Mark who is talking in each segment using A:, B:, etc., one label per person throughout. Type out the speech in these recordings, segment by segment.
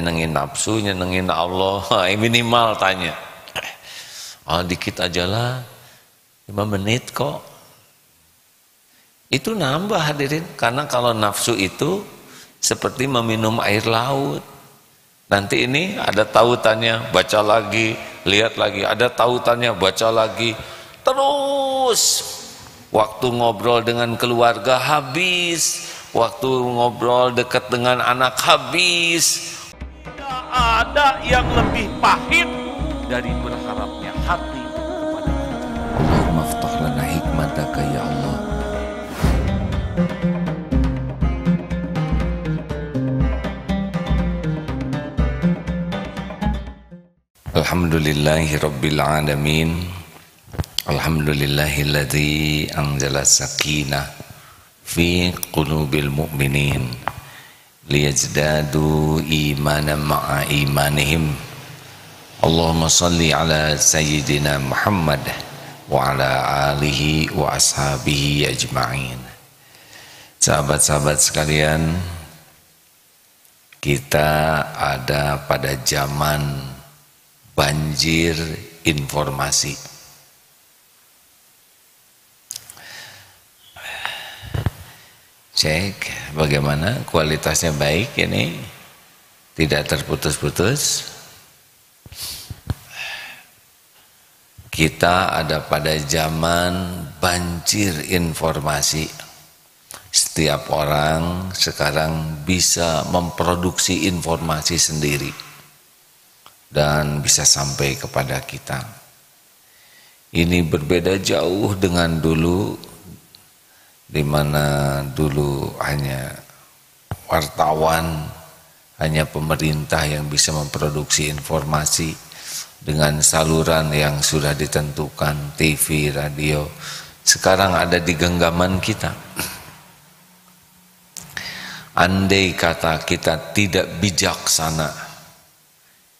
A: nyenengin nafsu, nyenengin Allah, minimal tanya. Oh, dikit aja lah, 5 menit kok. Itu nambah hadirin, karena kalau nafsu itu seperti meminum air laut. Nanti ini ada tautannya, baca lagi, lihat lagi, ada tautannya, baca lagi. Terus waktu ngobrol dengan keluarga habis, waktu ngobrol dekat dengan anak habis. Tidak ada yang lebih pahit dari berharapnya hati kepada Allah. Allahumma aftah lana hikmataka ya Allah. Alhamdulillahi rabbil alamin. Alhamdulillahilladzi anzala sakinah fi qulubil mu'minin liyazdadu imanan ma'a imanihim. Allahumma salli ala sayyidina Muhammad wa ala alihi wa ashabihi ajma'in. Sahabat-sahabat sekalian, kita ada pada zaman banjir informasi. Cek bagaimana kualitasnya, baik ini, tidak terputus-putus. Kita ada pada zaman banjir informasi. Setiap orang sekarang bisa memproduksi informasi sendiri dan bisa sampai kepada kita. Ini berbeda jauh dengan dulu, di mana dulu hanya wartawan, hanya pemerintah yang bisa memproduksi informasi dengan saluran yang sudah ditentukan, TV, radio. Sekarang ada di genggaman kita. Andai kata kita tidak bijaksana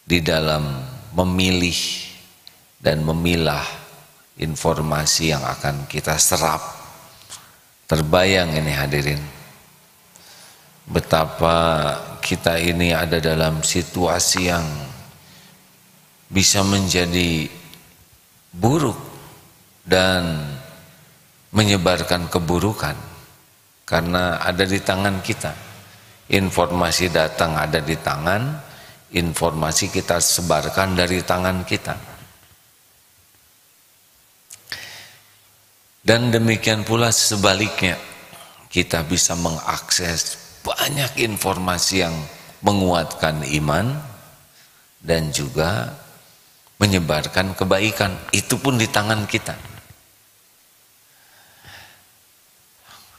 A: di dalam memilih dan memilah informasi yang akan kita serap, terbayang ini hadirin, betapa kita ini ada dalam situasi yang bisa menjadi buruk dan menyebarkan keburukan karena ada di tangan kita. Informasi datang ada di tangan, informasi kita sebarkan dari tangan kita. Dan demikian pula sebaliknya, kita bisa mengakses banyak informasi yang menguatkan iman dan juga menyebarkan kebaikan. Itu pun di tangan kita.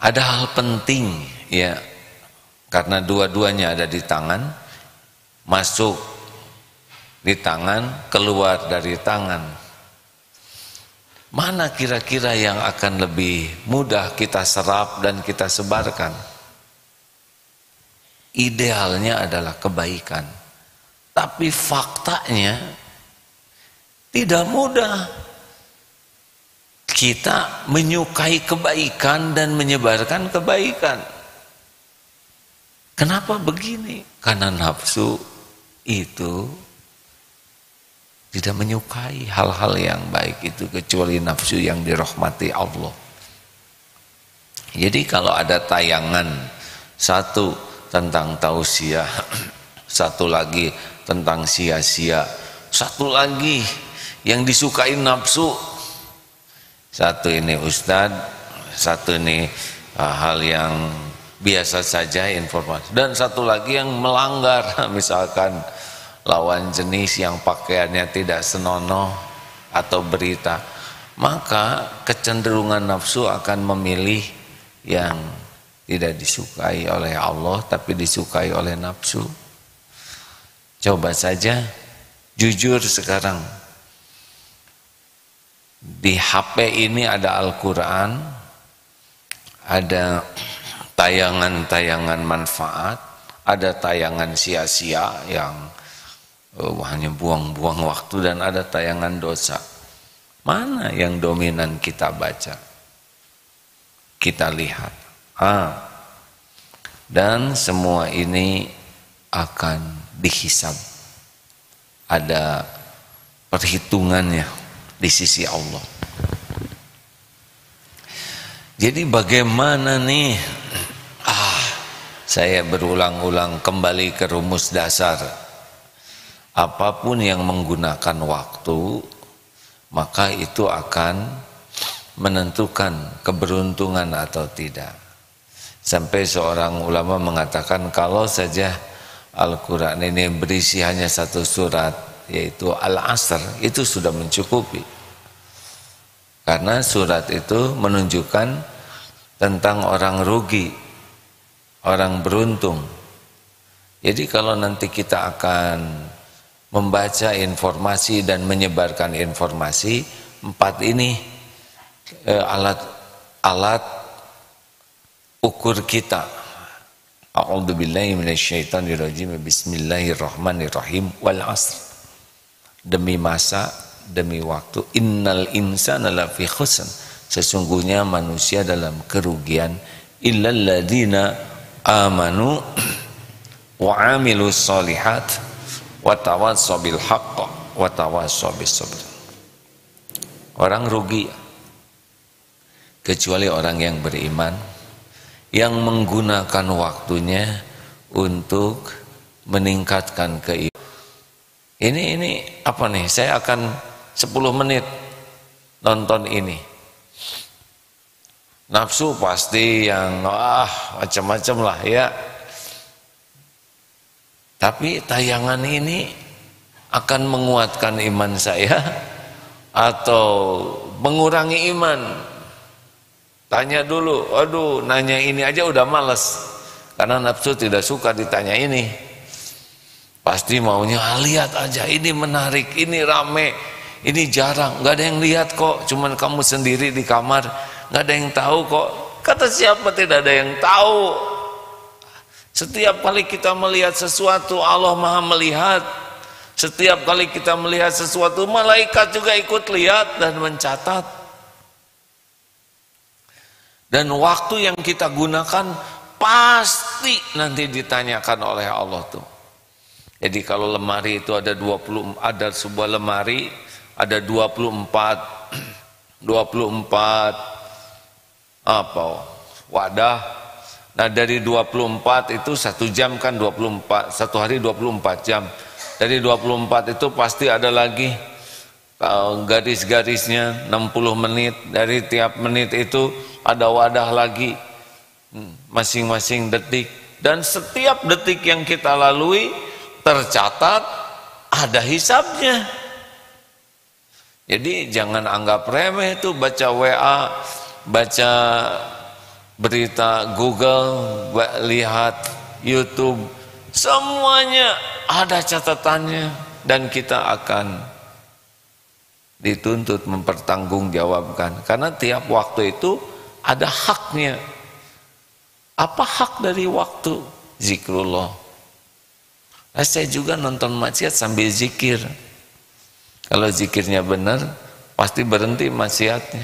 A: Ada hal penting ya, karena dua-duanya ada di tangan, masuk di tangan, keluar dari tangan. Mana kira-kira yang akan lebih mudah kita serap dan kita sebarkan? Idealnya adalah kebaikan. Tapi faktanya tidak mudah kita menyukai kebaikan dan menyebarkan kebaikan. Kenapa begini? Karena nafsu itu tidak menyukai hal-hal yang baik itu, kecuali nafsu yang dirahmati Allah. Jadi kalau ada tayangan, satu tentang tausiah, satu lagi tentang sia-sia, satu lagi yang disukai nafsu, satu ini ustadz, satu ini hal yang biasa saja informasi, dan satu lagi yang melanggar, misalkan lawan jenis yang pakaiannya tidak senonoh atau berita, maka kecenderungan nafsu akan memilih yang tidak disukai oleh Allah tapi disukai oleh nafsu. Coba saja jujur sekarang, di HP ini ada Al-Quran, ada tayangan-tayangan manfaat, ada tayangan sia-sia yang hanya buang-buang waktu, dan ada tayangan dosa. Mana yang dominan kita baca, kita lihat? Dan semua ini akan dihisab, ada perhitungannya di sisi Allah. Jadi bagaimana nih? Saya berulang-ulang kembali ke rumus dasar. Apapun yang menggunakan waktu, maka itu akan menentukan keberuntungan atau tidak. Sampai seorang ulama mengatakan kalau saja Al-Quran ini berisi hanya satu surat, yaitu Al-Asr, itu sudah mencukupi. Karena surat itu menunjukkan tentang orang rugi, orang beruntung. Jadi kalau nanti kita akan membaca informasi dan menyebarkan informasi, 4 ini alat ukur kita. A'udzubillahi minasyaitonirrajim. Bismillahirrahmanirrahim. Wal 'asr. Demi masa, demi waktu. Innal insana lafi khusn. Sesungguhnya manusia dalam kerugian. Illal ladzina amanu wa 'amilus sholihat wa tawassaw bil haqq wa tawassaw bis sabr. Orang rugi kecuali orang yang beriman, yang menggunakan waktunya untuk meningkatkan keimanan. Ini apa nih? Saya akan 10 menit nonton ini. Nafsu pasti yang macam-macam lah ya. Tapi tayangan ini akan menguatkan iman saya atau mengurangi iman. Tanya dulu, aduh nanya ini aja udah males. Karena nafsu tidak suka ditanya ini. Pasti maunya lihat aja, ini menarik, ini rame, ini jarang, nggak ada yang lihat kok, cuman kamu sendiri di kamar, nggak ada yang tahu kok. Kata siapa tidak ada yang tahu? Setiap kali kita melihat sesuatu, Allah Maha melihat. Setiap kali kita melihat sesuatu, malaikat juga ikut lihat dan mencatat. Dan waktu yang kita gunakan pasti nanti ditanyakan oleh Allah tuh. Jadi kalau lemari itu ada sebuah lemari ada 24 wadah. Nah dari 24 itu 1 jam kan 24, 1 hari 24 jam. Dari 24 itu pasti ada lagi garis-garisnya 60 menit. Dari tiap menit itu ada wadah lagi masing-masing detik. Dan setiap detik yang kita lalui tercatat, ada hisabnya. Jadi jangan anggap remeh itu baca WA, baca berita Google, lihat YouTube, semuanya ada catatannya dan kita akan dituntut mempertanggungjawabkan karena tiap waktu itu ada haknya. Apa hak dari waktu? Zikrullah. Saya juga nonton maksiat sambil zikir. Kalau zikirnya benar, pasti berhenti maksiatnya.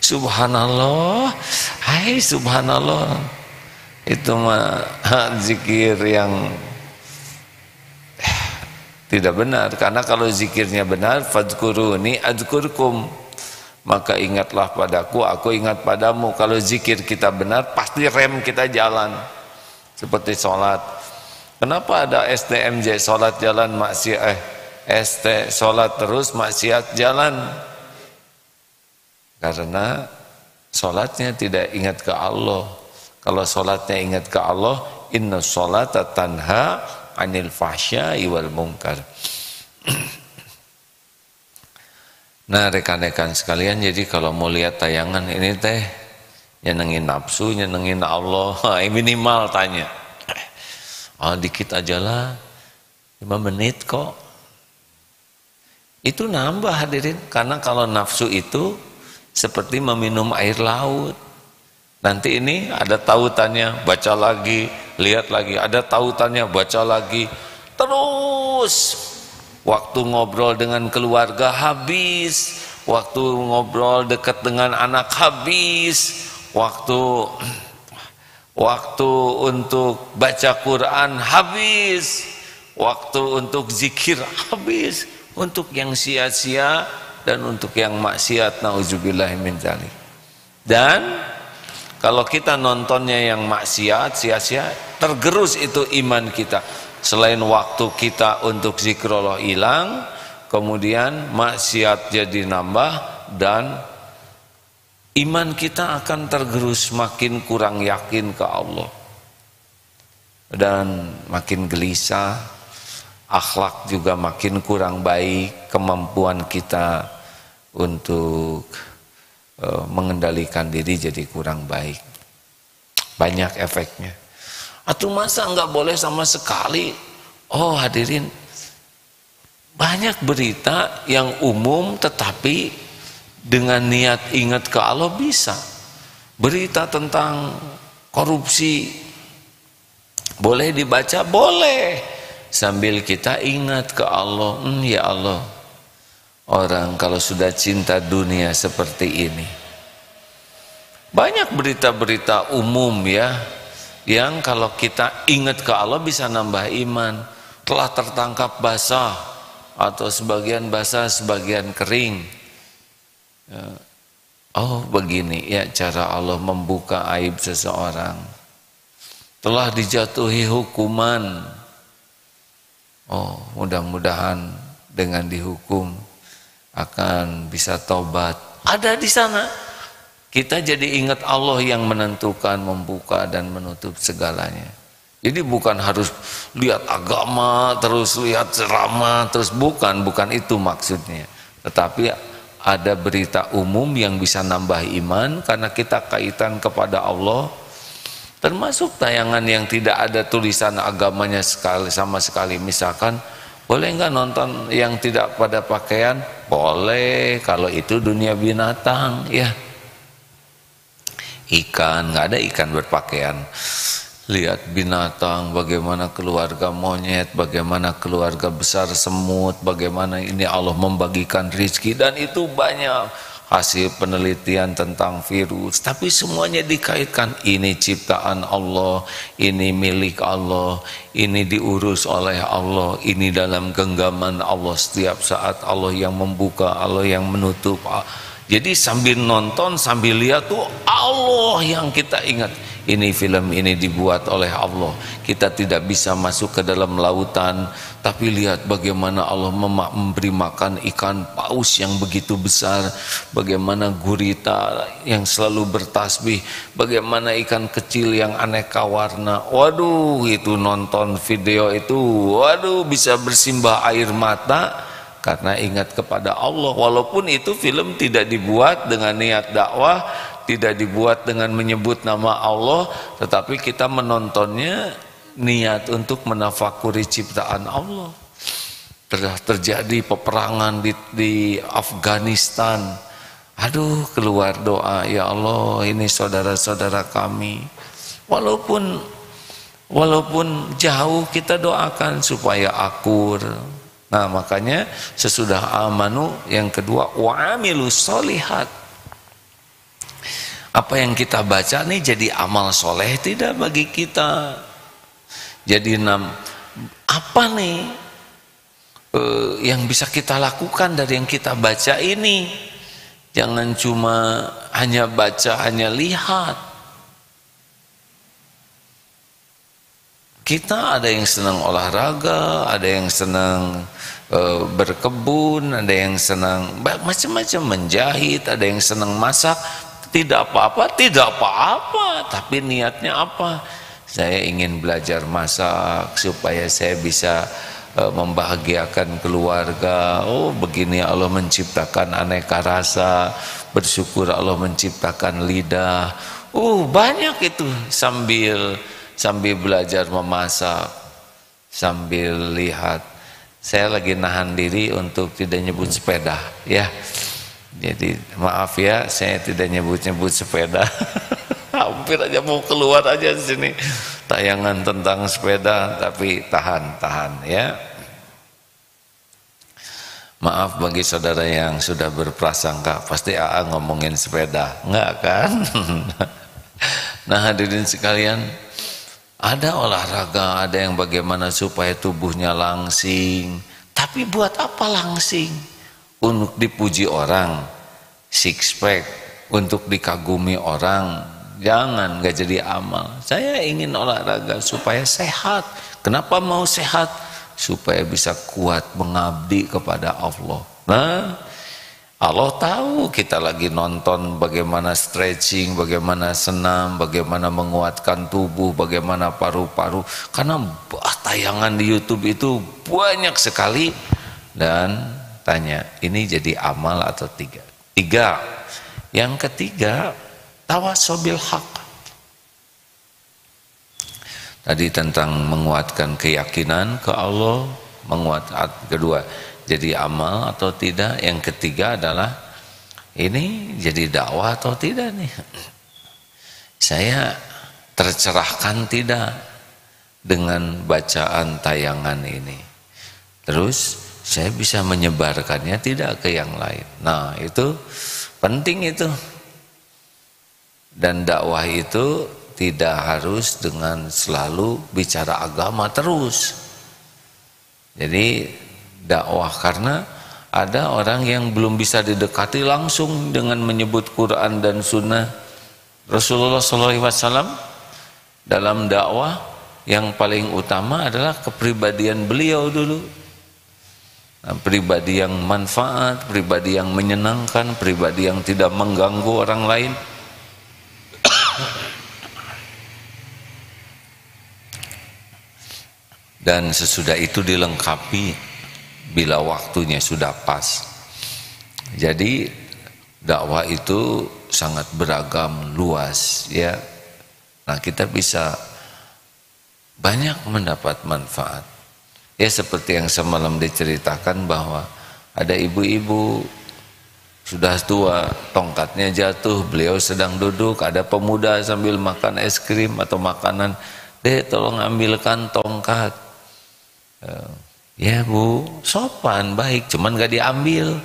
A: Subhanallah, hai subhanallah. Itu mah zikir yang tidak benar. Karena kalau zikirnya benar, fadkuruni adzkurkum. Maka ingatlah padaku, aku ingat padamu. Kalau zikir kita benar, pasti rem kita jalan. Seperti sholat. Kenapa ada STMJ, sholat jalan maksiat, ST sholat terus maksiat jalan? Karena sholatnya tidak ingat ke Allah. Kalau sholatnya ingat ke Allah, inna sholata tanha anil fahsya'i wal munkar. Nah rekan-rekan sekalian, jadi kalau mau lihat tayangan ini teh nyenengin nafsu, nyenengin Allah, minimal tanya. Dikit aja lah, 5 menit kok. Itu nambah hadirin, karena kalau nafsu itu seperti meminum air laut. Nanti ini ada tautannya, baca lagi, lihat lagi, ada tautannya, baca lagi. Terus waktu ngobrol dengan keluarga habis, waktu ngobrol dekat dengan anak habis, waktu untuk baca Quran habis, waktu untuk zikir habis, untuk yang sia-sia dan untuk yang maksiat, nauzubillah min dzalik. Dan kalau kita nontonnya yang maksiat, sia-sia, tergerus itu iman kita. Selain waktu kita untuk zikrullah hilang, kemudian maksiat jadi nambah, dan iman kita akan tergerus, makin kurang yakin ke Allah dan makin gelisah, akhlak juga makin kurang baik, kemampuan kita untuk mengendalikan diri jadi kurang baik. Banyak efeknya. Atau masa nggak boleh sama sekali? Oh hadirin, banyak berita yang umum tetapi dengan niat ingat ke Allah bisa. Berita tentang korupsi boleh dibaca, boleh, sambil kita ingat ke Allah. Ya Allah, orang kalau sudah cinta dunia seperti ini. Banyak berita-berita umum ya, yang kalau kita ingat ke Allah bisa nambah iman. Telah tertangkap basah, atau sebagian basah sebagian kering. Oh begini ya cara Allah membuka aib seseorang. Telah dijatuhi hukuman. Oh mudah-mudahan dengan dihukum akan bisa taubat. Ada di sana. Kita jadi ingat Allah yang menentukan, membuka dan menutup segalanya. Jadi bukan harus lihat agama, terus lihat ceramah, terus bukan itu maksudnya. Tetapi ada berita umum yang bisa nambah iman karena kita kaitan kepada Allah. Termasuk tayangan yang tidak ada tulisan agamanya sama sekali. Misalkan, boleh nggak nonton yang tidak pada pakaian? Boleh, kalau itu dunia binatang ya. Ikan, nggak ada ikan berpakaian. Lihat binatang, bagaimana keluarga monyet, bagaimana keluarga besar semut, bagaimana ini Allah membagikan rizki, dan itu banyak hasil penelitian tentang virus. Tapi semuanya dikaitkan, ini ciptaan Allah, ini milik Allah, ini diurus oleh Allah, ini dalam genggaman Allah setiap saat, Allah yang membuka, Allah yang menutup. Jadi sambil nonton, sambil lihat tuh Allah yang kita ingat. Ini film ini dibuat oleh Allah. Kita tidak bisa masuk ke dalam lautan, tapi lihat bagaimana Allah memberi makan ikan paus yang begitu besar, bagaimana gurita yang selalu bertasbih, bagaimana ikan kecil yang aneka warna. Waduh, itu nonton video itu, waduh bisa bersimbah air mata karena ingat kepada Allah. Walaupun itu film tidak dibuat dengan niat dakwah, tidak dibuat dengan menyebut nama Allah, tetapi kita menontonnya niat untuk menafakuri ciptaan Allah. Terjadi peperangan di Afghanistan. Aduh, keluar doa, ya Allah, ini saudara-saudara kami. Walaupun jauh, kita doakan supaya akur. Nah, makanya sesudah amanu yang kedua, wa amilus sholihat. Apa yang kita baca nih jadi amal soleh tidak bagi kita? Jadi apa nih yang bisa kita lakukan dari yang kita baca ini? Jangan cuma hanya baca, hanya lihat. Kita ada yang senang olahraga, ada yang senang berkebun, ada yang senang macam-macam menjahit, ada yang senang masak. Tidak apa-apa, tapi niatnya apa? Saya ingin belajar masak supaya saya bisa membahagiakan keluarga. Oh, begini Allah menciptakan aneka rasa, bersyukur Allah menciptakan lidah. Banyak itu sambil belajar memasak, sambil lihat. Saya lagi nahan diri untuk tidak nyebut sepeda, ya. Jadi maaf ya, saya tidak nyebut-nyebut sepeda. Hampir aja mau keluar aja di sini tayangan tentang sepeda, tapi tahan ya. Maaf bagi saudara yang sudah berprasangka pasti AA ngomongin sepeda, enggak kan? Nah hadirin sekalian, Ada olahraga, ada yang bagaimana supaya tubuhnya langsing. Tapi buat apa langsing? Untuk dipuji orang, six pack, untuk dikagumi orang. Jangan, gak jadi amal. Saya ingin olahraga supaya sehat. Kenapa mau sehat? Supaya bisa kuat mengabdi kepada Allah. Nah, Allah tahu kita lagi nonton bagaimana stretching, bagaimana senam, bagaimana menguatkan tubuh, bagaimana paru-paru. Karena tayangan di YouTube itu banyak sekali. Dan tanya, ini jadi amal atau tidak? Tiga. Yang ketiga, tawasobil haq. Tadi tentang menguatkan keyakinan ke Allah, menguatkan kedua, jadi amal atau tidak. Yang ketiga adalah ini jadi dakwah atau tidak nih? Saya tercerahkan tidak dengan bacaan tayangan ini? Terus saya bisa menyebarkannya tidak ke yang lain? Nah, itu penting itu. Dan dakwah itu tidak harus dengan selalu bicara agama terus. Jadi dakwah, karena ada orang yang belum bisa didekati langsung dengan menyebut Quran dan Sunnah. Rasulullah SAW dalam dakwah yang paling utama adalah kepribadian beliau dulu. Nah, pribadi yang manfaat, pribadi yang menyenangkan, pribadi yang tidak mengganggu orang lain. Dan sesudah itu dilengkapi bila waktunya sudah pas. Jadi dakwah itu sangat beragam, luas ya. Nah, kita bisa banyak mendapat manfaat. Ya, seperti yang semalam diceritakan bahwa ada ibu-ibu sudah tua, tongkatnya jatuh, beliau sedang duduk, ada pemuda sambil makan es krim atau makanan, "Dek, tolong ambilkan tongkat." Ya Bu, sopan, baik, cuman gak diambil.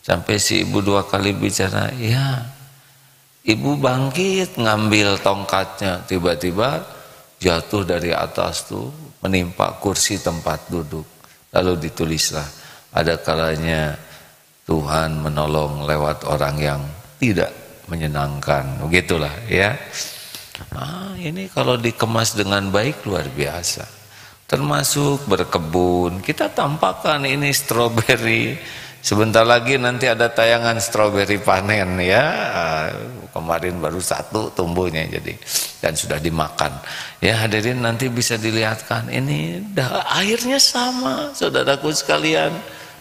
A: Sampai si ibu 2 kali bicara, ya ibu bangkit ngambil tongkatnya, tiba-tiba jatuh dari atas tuh, menimpa kursi tempat duduk. Lalu ditulislah, ada kalanya Tuhan menolong lewat orang yang tidak menyenangkan. Begitulah ya. Ini kalau dikemas dengan baik luar biasa. Termasuk berkebun, kita tampakkan ini stroberi. Sebentar lagi nanti ada tayangan stroberi panen ya. Kemarin baru 1 tumbuhnya jadi, dan sudah dimakan. Ya hadirin, nanti bisa dilihatkan ini airnya sama, saudaraku sekalian.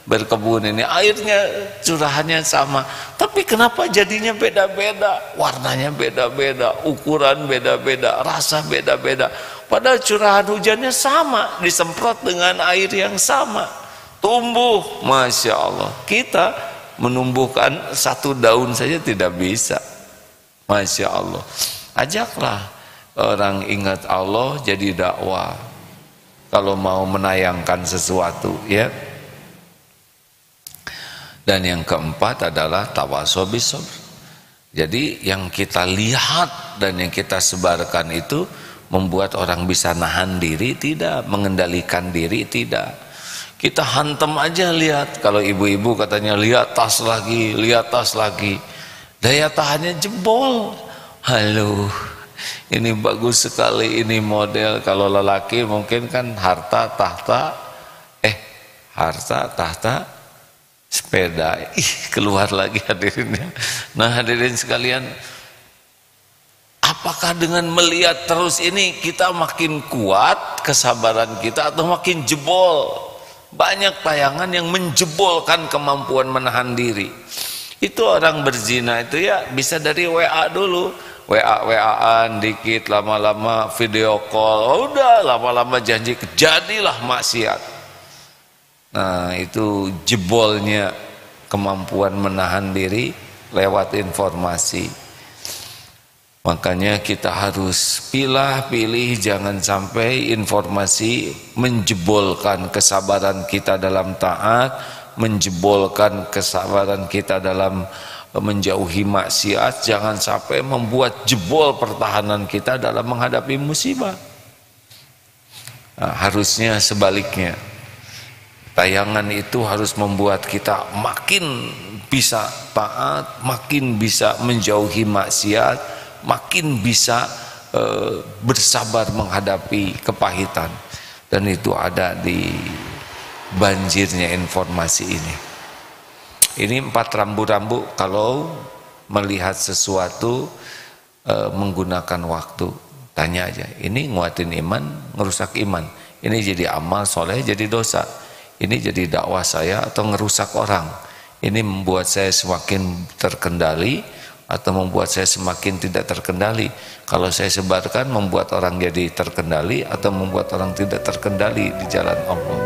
A: Berkebun ini airnya curahannya sama, tapi kenapa jadinya beda-beda? Warnanya beda-beda, ukuran beda-beda, rasa beda-beda. Padahal curahan hujannya sama, disemprot dengan air yang sama, tumbuh, Masya Allah. Kita menumbuhkan 1 daun saja tidak bisa, Masya Allah. Ajaklah orang ingat Allah jadi dakwah kalau mau menayangkan sesuatu ya. Dan yang keempat adalah tawasobis sabr. Jadi yang kita lihat dan yang kita sebarkan itu membuat orang bisa nahan diri tidak, mengendalikan diri tidak. Kita hantam aja, lihat. Kalau ibu-ibu katanya lihat tas lagi, lihat tas lagi, daya tahannya jebol. Halo, ini bagus sekali, ini model. Kalau lelaki mungkin kan harta tahta sepeda. Keluar lagi hadirinnya. Nah hadirin sekalian, apakah dengan melihat terus ini kita makin kuat kesabaran kita atau makin jebol? Banyak tayangan yang menjebolkan kemampuan menahan diri. Itu orang berzina itu ya bisa dari WA dulu, WA-WAan dikit, lama-lama video call, udah lama-lama janji, jadilah maksiat. Nah itu jebolnya kemampuan menahan diri lewat informasi. Makanya kita harus pilih-pilih, jangan sampai informasi menjebolkan kesabaran kita dalam taat, menjebolkan kesabaran kita dalam menjauhi maksiat. Jangan sampai membuat jebol pertahanan kita dalam menghadapi musibah. Harusnya sebaliknya. Tayangan itu harus membuat kita makin bisa taat, makin bisa menjauhi maksiat, makin bisa bersabar menghadapi kepahitan. Dan itu ada di banjirnya informasi ini. Ini 4 rambu-rambu kalau melihat sesuatu menggunakan waktu. Tanya aja, ini nguatin iman, ngerusak iman. Ini jadi amal soleh, jadi dosa. Ini jadi dakwah saya atau ngerusak orang. Ini membuat saya semakin terkendali atau membuat saya semakin tidak terkendali. Kalau saya sebarkan membuat orang jadi terkendali atau membuat orang tidak terkendali di jalan Allah.